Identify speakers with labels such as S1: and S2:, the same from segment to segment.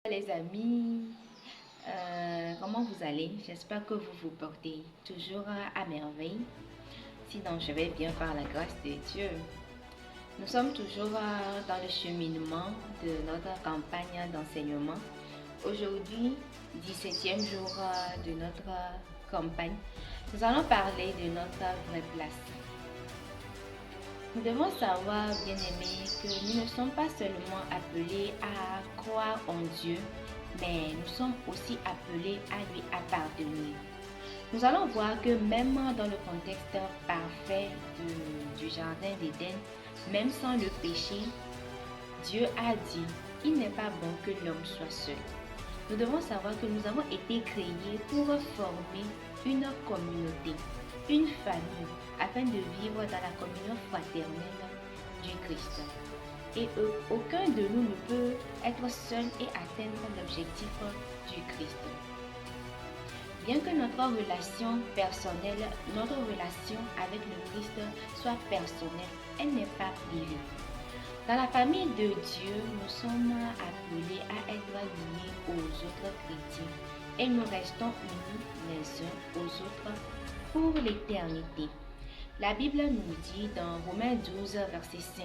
S1: Les amis, comment vous allez? J'espère que vous vous portez toujours à merveille. Sinon, je vais bien par la grâce de Dieu. Nous sommes toujours dans le cheminement de notre campagne d'enseignement. Aujourd'hui, 17e jour de notre campagne, nous allons parler de notre vraie place. Nous devons savoir, bien-aimés, que nous ne sommes pas seulement appelés à croire en Dieu, mais nous sommes aussi appelés à lui appartenir. Nous allons voir que même dans le contexte parfait du jardin d'Éden, même sans le péché, Dieu a dit, il n'est pas bon que l'homme soit seul. Nous devons savoir que nous avons été créés pour former une communauté, une famille, afin de vivre dans la communion fraternelle du Christ. Et aucun de nous ne peut être seul et atteindre l'objectif du Christ. Bien que notre relation personnelle, notre relation avec le Christ soit personnelle, elle n'est pas privée. Dans la famille de Dieu, nous sommes appelés à être liés aux autres chrétiens et nous restons unis les uns aux autres pour l'éternité. La Bible nous dit dans Romains 12, verset 5,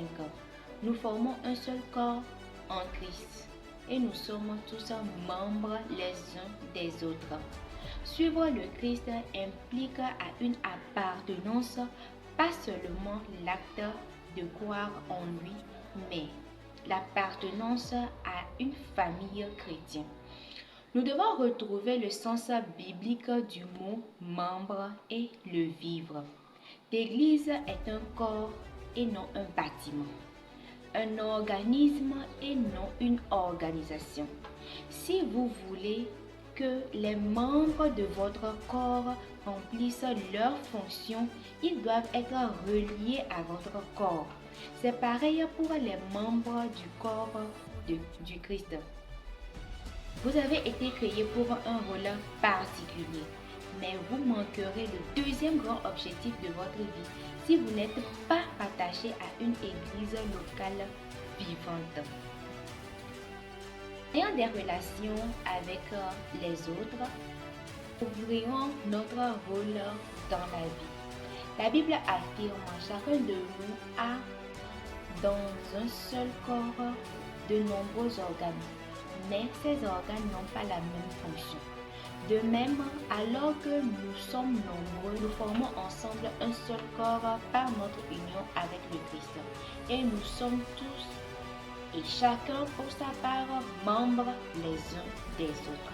S1: nous formons un seul corps en Christ et nous sommes tous membres les uns des autres. Suivre le Christ implique à une appartenance, pas seulement l'acte de croire en lui, mais l'appartenance à une famille chrétienne. Nous devons retrouver le sens biblique du mot membre et le vivre. L'Église est un corps et non un bâtiment, un organisme et non une organisation. Si vous voulez que les membres de votre corps remplissent leurs fonctions, ils doivent être reliés à votre corps. C'est pareil pour les membres du corps du Christ. Vous avez été créés pour un rôle particulier, mais vous manquerez le deuxième grand objectif de votre vie si vous n'êtes pas attaché à une église locale vivante. Ayant des relations avec les autres, ouvrirons notre rôle dans la vie. La Bible affirme chacun de nous a dans un seul corps de nombreux organes, mais ces organes n'ont pas la même fonction. De même, alors que nous sommes nombreux, nous formons ensemble un seul corps par notre union avec le Christ. Et nous sommes tous et chacun pour sa part membres les uns des autres.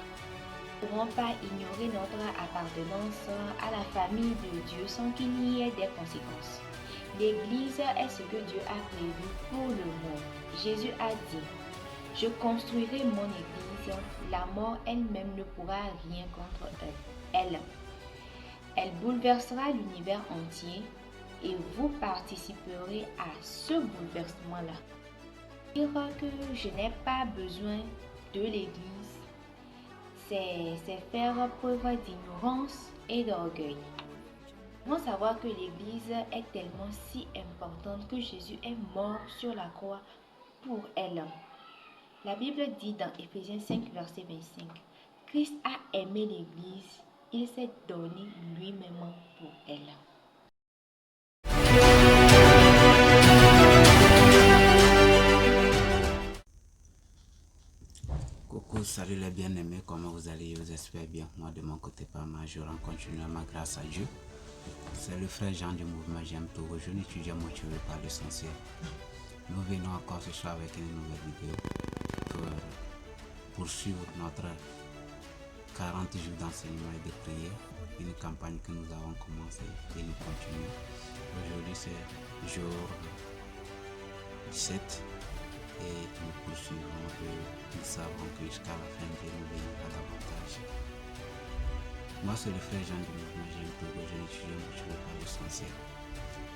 S1: Nous ne pourrons pas ignorer notre appartenance à la famille de Dieu sans qu'il y ait des conséquences. L'Église est ce que Dieu a prévu pour le monde. Jésus a dit, « Je construirai mon Église, la mort elle-même ne pourra rien contre elle. Elle bouleversera l'univers entier et vous participerez à ce bouleversement-là. » Dire que je n'ai pas besoin de l'Église, c'est faire preuve d'ignorance et d'orgueil. Nous devons savoir que l'Église est tellement si importante que Jésus est mort sur la croix pour elle. La Bible dit dans Éphésiens 5, verset 25, « Christ a aimé l'Église, il s'est donné lui-même pour elle. »
S2: Coucou, salut les bien-aimés, comment vous allez? Je vous espère bien. Moi de mon côté, pas mal, je rends continuellement grâce à Dieu. C'est le frère Jean du mouvement J'aime tout, jeune étudiant motivé par l'essentiel. Nous venons encore ce soir avec une nouvelle vidéo pour poursuivre notre 40 jours d'enseignement et de prière, une campagne que nous avons commencée et nous continuons. Aujourd'hui c'est jour 17 et nous poursuivrons nous savons que jusqu'à la fin Dieu nous bénira davantage. Moi c'est le frère Jean du mouvement J'aime tout, jeune étudiant motivé par l'essentiel.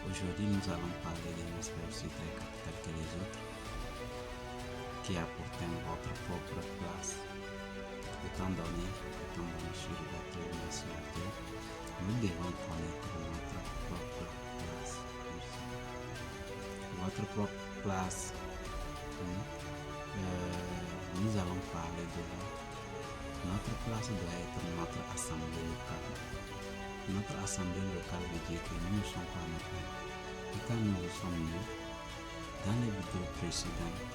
S2: Aujourd'hui nous allons parler d'un aspect aussi très capital que les autres qui a pour thème votre propre place. Étant donné sur la terre sur la terre, nous devons connaître notre propre place. Votre propre place nous allons parler de notre place doit être notre assemblée locale. Notre assemblée locale veut dire que nous ne sommes pas notre. Et quand nous sommes nés, dans les vidéos précédentes,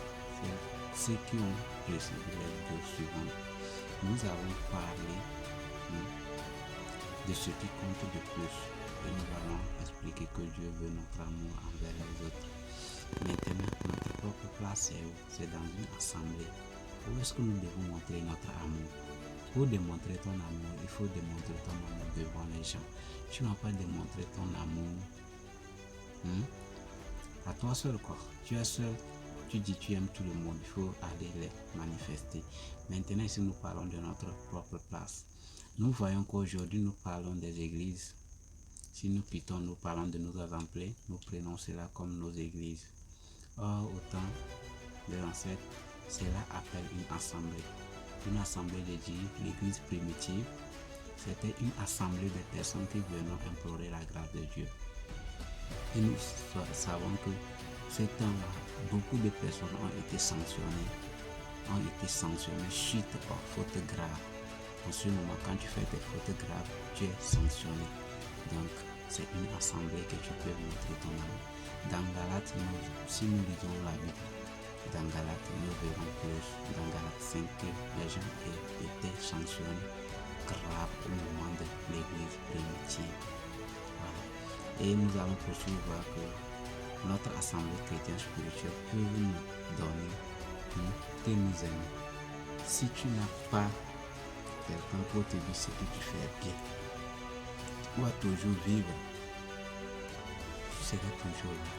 S2: ceux qui ont précédé les vidéos suivantes, nous avons parlé de ce qui compte de plus. Et nous allons expliquer que Dieu veut notre amour envers les autres. Maintenant, notre propre place est où? C'est dans une assemblée. Où est-ce que nous devons montrer notre amour? Pour démontrer ton amour, il faut démontrer ton amour devant les gens. Tu n'as pas démontré ton amour à toi seul, quoi. Tu es seul, tu dis tu aimes tout le monde, il faut aller les manifester. Maintenant, ici nous parlons de notre propre place. Nous voyons qu'aujourd'hui nous parlons des églises. Si nous pitons, nous parlons de nos assemblées, nous prenons cela comme nos églises. Or, au temps des ancêtres, cela appelle une assemblée. Une assemblée de Dieu, l'église primitive, c'était une assemblée de personnes qui venaient implorer la grâce de Dieu. Et nous savons que ces temps-là, beaucoup de personnes ont été sanctionnées suite aux fautes graves. En ce moment, quand tu fais des fautes graves, tu es sanctionné. Donc, c'est une assemblée que tu peux montrer ton amour. Dans Galates, si nous lisons la Bible, dans Galates, nous verrons plus, dans Galates 5, que les gens étaient sanctionnés grave au moment de l'église primitive. Voilà. Et nous allons poursuivre voir que notre assemblée chrétienne spirituelle peut nous donner que nous aimons. Si tu n'as pas quelqu'un pour te dire ce que tu fais bien, tu vas toujours vivre, tu seras toujours là.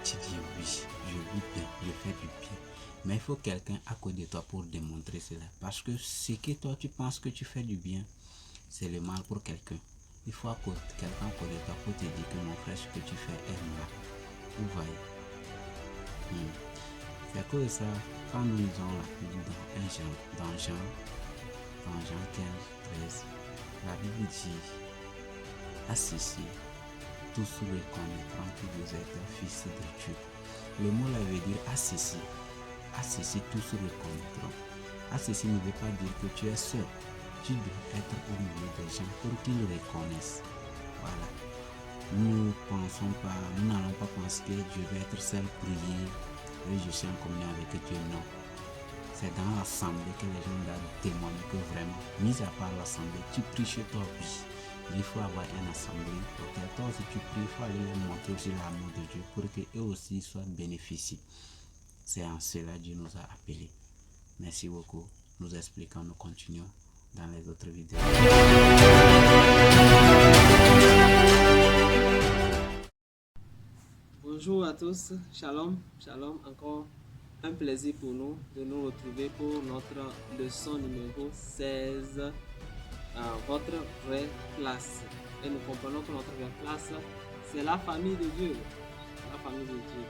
S2: Tu dis oui, je vis bien, je fais du bien. Mais il faut quelqu'un à côté de toi pour démontrer cela. Parce que ce que toi tu penses que tu fais du bien, c'est le mal pour quelqu'un. Il faut quelqu'un à côté de toi pour te dire que mon frère, ce que tu fais est mal. Vous voyez. C'est à cause de ça, quand nous lisons la Bible dans Jean 15, 13, la Bible dit, à ceci, tous reconnaîtront que vous êtes fils de Dieu. Le mot là veut dire à ceci, tous reconnaîtront. À ceci ne veut pas dire que tu es seul. Tu dois être au milieu des gens pour qu'ils le reconnaissent. Voilà. Nous n'allons pas penser que je vais être seul prier et je suis en communion avec Dieu. Non. C'est dans l'assemblée que les gens doivent témoigner que vraiment, mis à part l'assemblée, tu pries chez toi, oui. Il faut avoir une assemblée. Auquel toi aussi tu pries, il faut aller leur montrer aussi l'amour de Dieu pour qu'eux aussi soient bénéficiés. C'est en cela que Dieu nous a appelés. Merci beaucoup. Nous expliquons, nous continuons dans les autres vidéos.
S3: Bonjour à tous, shalom, encore un plaisir pour nous de nous retrouver pour notre leçon numéro 16, votre vraie place. Et nous comprenons que notre vraie place, c'est la famille de Dieu. La famille de Dieu.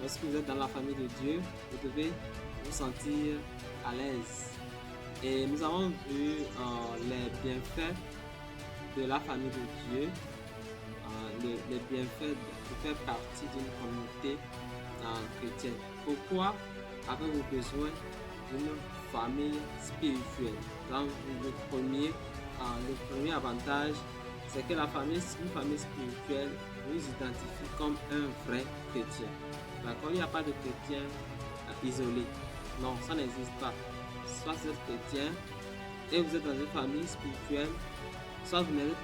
S3: Lorsque vous êtes dans la famille de Dieu, vous devez vous sentir à l'aise. Et nous avons vu les bienfaits de la famille de Dieu, les bienfaits de faire partie d'une communauté chrétienne. Pourquoi avez-vous besoin d'une famille spirituelle? Donc, le premier avantage, c'est que une famille spirituelle vous identifie comme un vrai chrétien. D'accord? Il n'y a pas de chrétien isolé. Non, ça n'existe pas. Soit vous êtes chrétien et vous êtes dans une famille spirituelle, soit vous ne l'êtes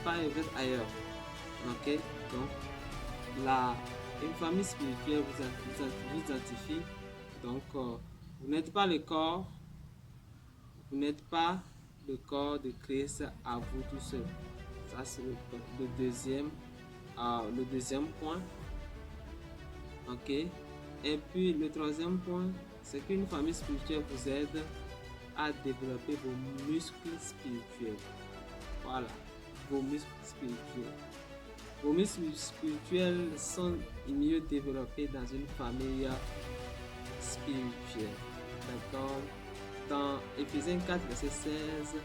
S3: pas et vous êtes ailleurs. Ok? Donc, une famille spirituelle vous identifie. Donc, vous n'êtes pas le corps, vous n'êtes pas le corps de Christ à vous tout seul. Ça, c'est le deuxième point. Ok? Et puis, le troisième point, c'est qu'une famille spirituelle vous aide à développer vos muscles spirituels. Voilà, vos muscles spirituels. Vos muscles spirituels sont mieux développés dans une famille spirituelle. D'accord? Dans Éphésiens 4, verset 16,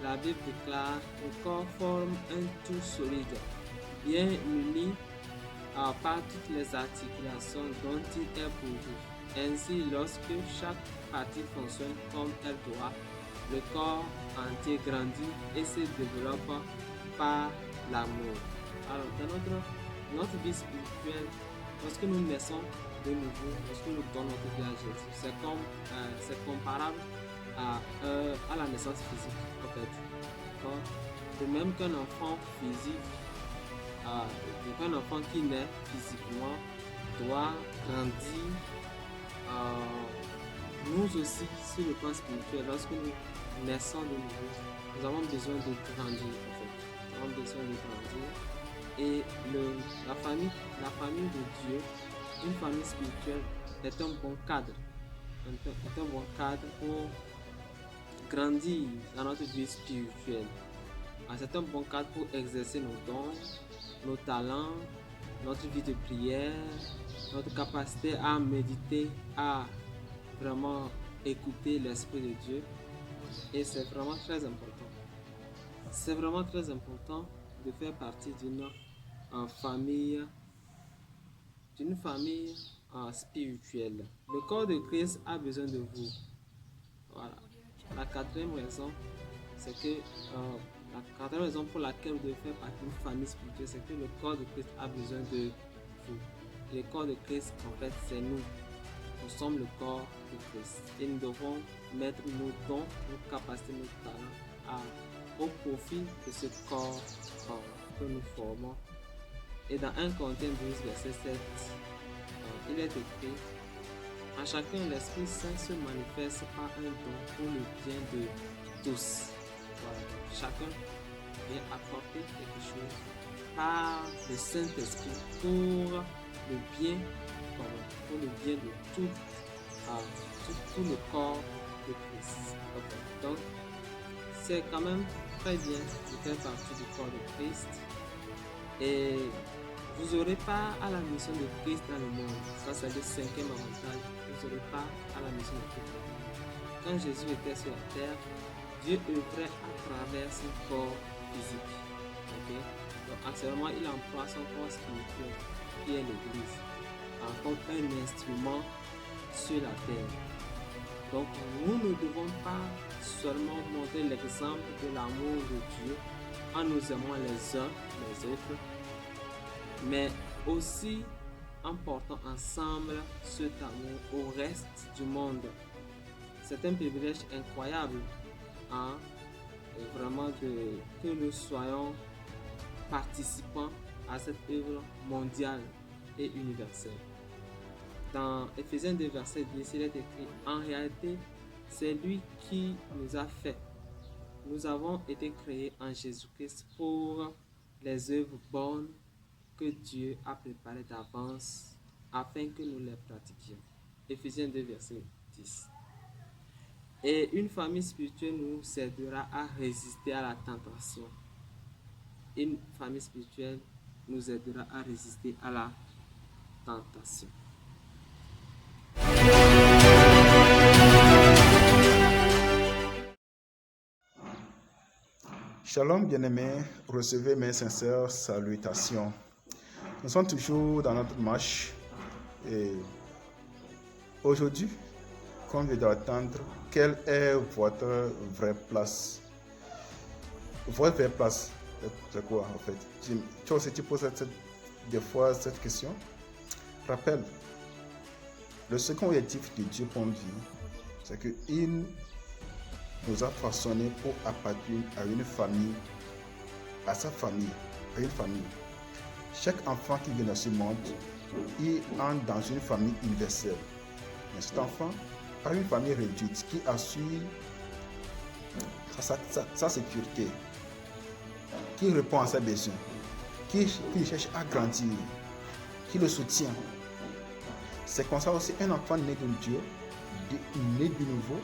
S3: la Bible déclare: le corps forme un tout solide, bien uni par toutes les articulations dont il est pourvu. Ainsi, lorsque chaque partie fonctionne comme elle doit, le corps entier grandit et se développe par l'amour. Alors, dans notre vie spirituelle, lorsque nous naissons de nouveau, lorsque nous donnons notre vie à Jésus, c'est comparable à la naissance physique, en fait. Donc, de même qu'un enfant physique, un enfant qui naît physiquement doit grandir. Nous aussi, sur le plan spirituel, lorsque nous naissons de nouveau, nous avons besoin de grandir, en fait. Nous avons besoin de grandir. Et la famille de Dieu, une famille spirituelle, est un bon cadre. Est un bon cadre pour grandir dans notre vie spirituelle. C'est un bon cadre pour exercer nos dons, nos talents, notre vie de prière, notre capacité à méditer, à vraiment écouter l'Esprit de Dieu. Et c'est vraiment très important. C'est vraiment très important de faire partie d'une famille spirituelle. Le corps de Christ a besoin de vous. Voilà. La quatrième raison, c'est que la quatrième raison pour laquelle vous devez faire partie d'une famille spirituelle, c'est que le corps de Christ a besoin de vous. Le corps de Christ, en fait, c'est nous. Nous sommes le corps de Christ. Et nous devons mettre nos dons, nos capacités, nos talents au profit de ce corps que nous formons. Et dans 1 Corinthiens 12, verset 7, il est écrit: en chacun, l'Esprit Saint se manifeste par un don pour le bien de tous. Voilà. Chacun vient apporter quelque chose par le Saint-Esprit pour le bien de tout le corps de Christ. Donc, c'est quand même très bien de faire partie du corps de Christ. Et vous n'aurez pas à la mission de Christ dans le monde. Ça, c'est le cinquième avantage. Vous n'aurez pas à la mission de Christ. Quand Jésus était sur la terre, Dieu œuvrait à travers son corps physique. Okay? Donc, actuellement, il emploie son corps spirituel, qui est l'Église, comme un instrument sur la terre. Donc, nous ne devons pas seulement montrer l'exemple de l'amour de Dieu en nous aimant les uns les autres, mais aussi en portant ensemble cet amour au reste du monde. C'est un privilège incroyable, vraiment que nous soyons participants à cette œuvre mondiale et universelle. Dans Ephésiens 2, verset 10, il est écrit: en réalité, c'est lui qui nous a fait. Nous avons été créés en Jésus-Christ pour les œuvres bonnes que Dieu a préparées d'avance afin que nous les pratiquions. Ephésiens 2, verset 10. Et une famille spirituelle nous aidera à résister à la tentation. Une famille spirituelle nous aidera à résister à la tentation.
S4: Shalom bien-aimés, recevez mes sincères salutations. Nous sommes toujours dans notre marche et aujourd'hui, comme je dois attendre, quelle est votre vraie place? Votre vraie place, c'est quoi en fait? Tu aussi tu poses des fois cette question. Rappelle, le second objectif de Dieu pour nous, c'est qu'il nous a façonnés pour appartenir à une famille, à sa famille, à une famille. Chaque enfant qui vient dans ce monde, il entre dans une famille universelle. Mais cet enfant a une famille réduite qui assure sa sécurité, qui répond à ses besoins, qui cherche à grandir, qui le soutient. C'est comme ça aussi un enfant né de Dieu, né de nouveau,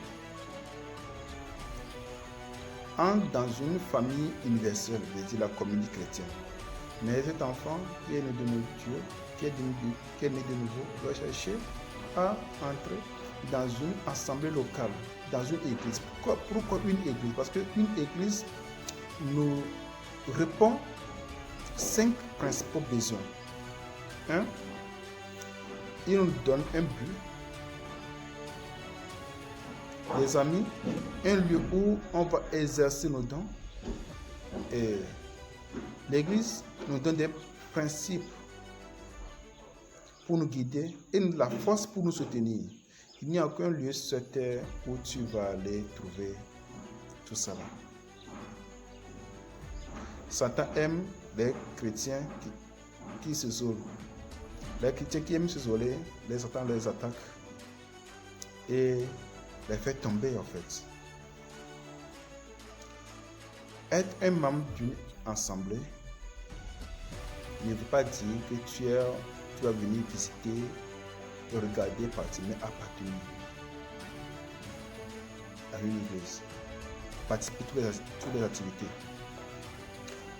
S4: entre dans une famille universelle, c'est-à-dire la communauté chrétienne. Mais cet enfant qui est né de Dieu, qui est né de nouveau, doit chercher à entrer dans une assemblée locale, dans une église. Pourquoi une église? Parce qu'une église nous répond 5 principaux besoins. Il nous donne un but, les amis, un lieu où on va exercer nos dons. Et l'Église nous donne des principes pour nous guider et la force pour nous soutenir. Il n'y a aucun lieu sur terre où tu vas aller trouver tout cela. Satan aime les chrétiens qui s'isolent. Les chrétiens qui aiment s'isoler, les Satan les attaque et les fait tomber en fait. Être un membre d'une assemblée ne veut pas dire que tu vas venir visiter, regarder, participer, appartenir à une église, participer à toutes les activités.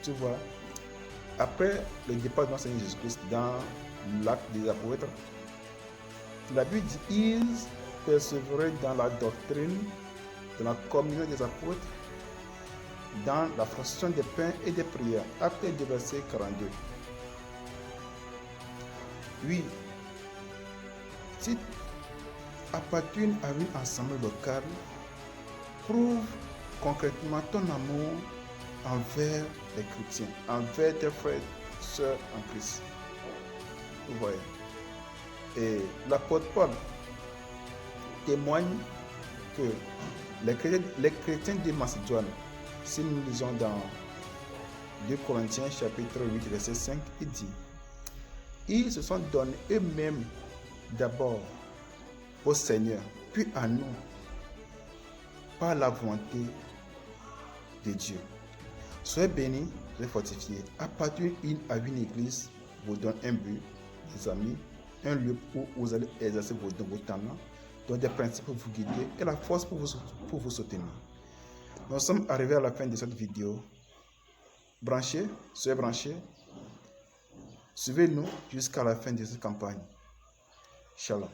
S4: Tu vois, après le départ de notre Seigneur Jésus-Christ dans l'acte des apôtres, la Bible dit ils persévéraient dans la doctrine, dans la communion des apôtres, dans la fraction des pains et des prières. Acte du verset 42. Oui, si tu appartiens à une assemblée locale, prouve concrètement ton amour envers les chrétiens, envers tes frères et sœurs en Christ. Vous voyez. Et l'apôtre Paul témoigne que les chrétiens de Macédoine, si nous lisons dans 2 Corinthiens chapitre 8 verset 5, il dit: ils se sont donnés eux-mêmes d'abord au Seigneur, puis à nous, par la volonté de Dieu. Soyez bénis, soyez fortifiés. Appartenir à une église vous donne un but, les amis, un lieu où vous allez exercer vos talents, donc des principes pour vous guider et la force pour vous soutenir. Nous sommes arrivés à la fin de cette vidéo. Branchez, soyez branchés. Suivez-nous jusqu'à la fin de cette campagne. Shalom.